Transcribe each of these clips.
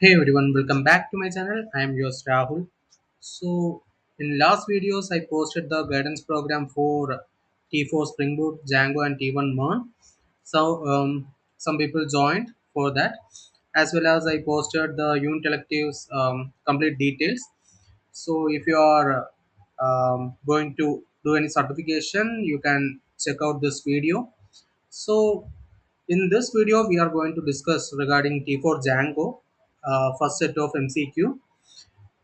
Hey everyone, welcome back to my channel. I am yours Rahul. So in last videos I posted the guidance program for T4 Spring Boot, Django and T1 Mern. So some people joined for that, as well as I posted the unit electives complete details. So if you are going to do any certification, you can check out this video. So in this video, we are going to discuss regarding T4 Django, first set of MCQ.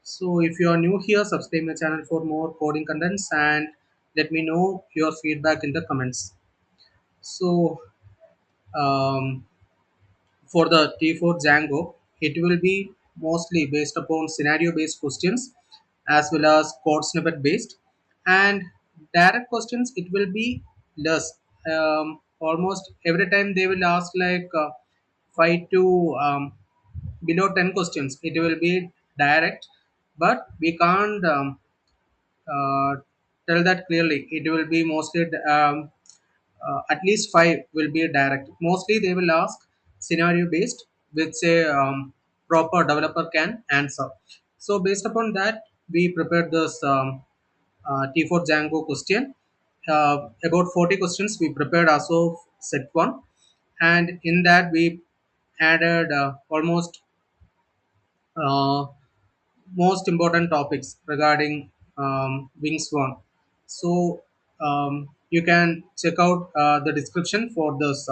So if you are new here, subscribe my channel for more coding contents and let me know your feedback in the comments. So um, for the T4 Django, it will be mostly based upon scenario based questions as well as code snippet based, and direct questions it will be less. Almost every time they will ask like 5 to below 10 questions, it will be direct, but we can't uh, tell that clearly. It will be mostly at least five will be direct. Mostly they will ask scenario based, which a proper developer can answer. So based upon that, we prepared this T4 Django question. About 40 questions we prepared as of set one, and in that we added almost uh, most important topics regarding Wings 1. So you can check out the description for this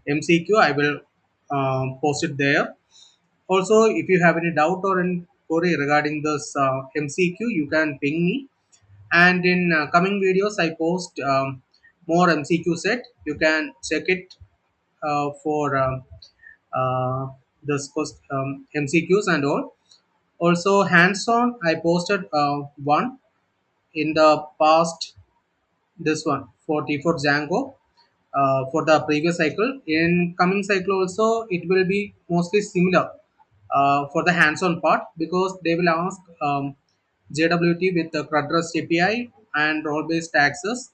MCQ. I will post it there. Also, if you have any doubt or any query regarding this MCQ, you can ping me. And in coming videos, I post more MCQ set. You can check it for this MCQs and all. Also, hands-on, I posted one in the past. This one for T4 Django for the previous cycle. In coming cycle also, it will be mostly similar for the hands-on part, because they will ask JWT with the CRUD REST API and role-based access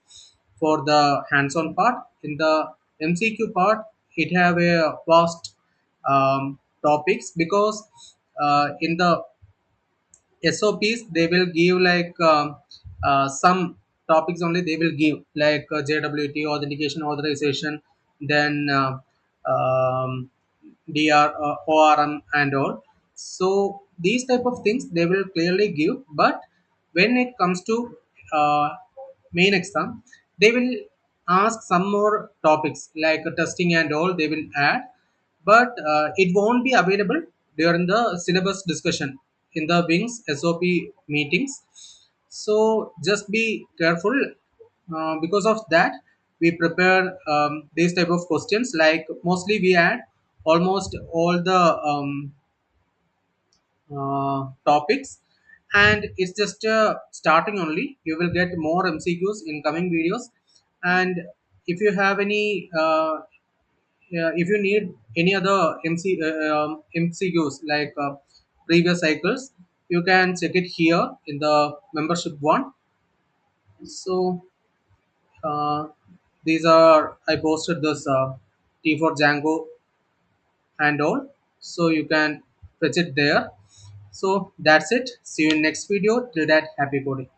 for the hands-on part. In the MCQ part, it have a vast topics, because in the SOPs they will give like some topics only they will give, like JWT authentication authorization, then DR ORM and all. So these type of things they will clearly give, but when it comes to uh, main exam, they will ask some more topics like testing and all they will add, but it won't be available during the syllabus discussion in the Wings SOP meetings. So just be careful. Because of that, we prepare these type of questions. Like mostly we add almost all the topics, and it's just starting only. You will get more MCQs in coming videos, and if you have any if you need any other MCQs like previous cycles, you can check it here in the membership one. So uh, these are I posted this T4 Django and all, so you can fetch it there. So that's it. See you in next video. Till that, happy coding.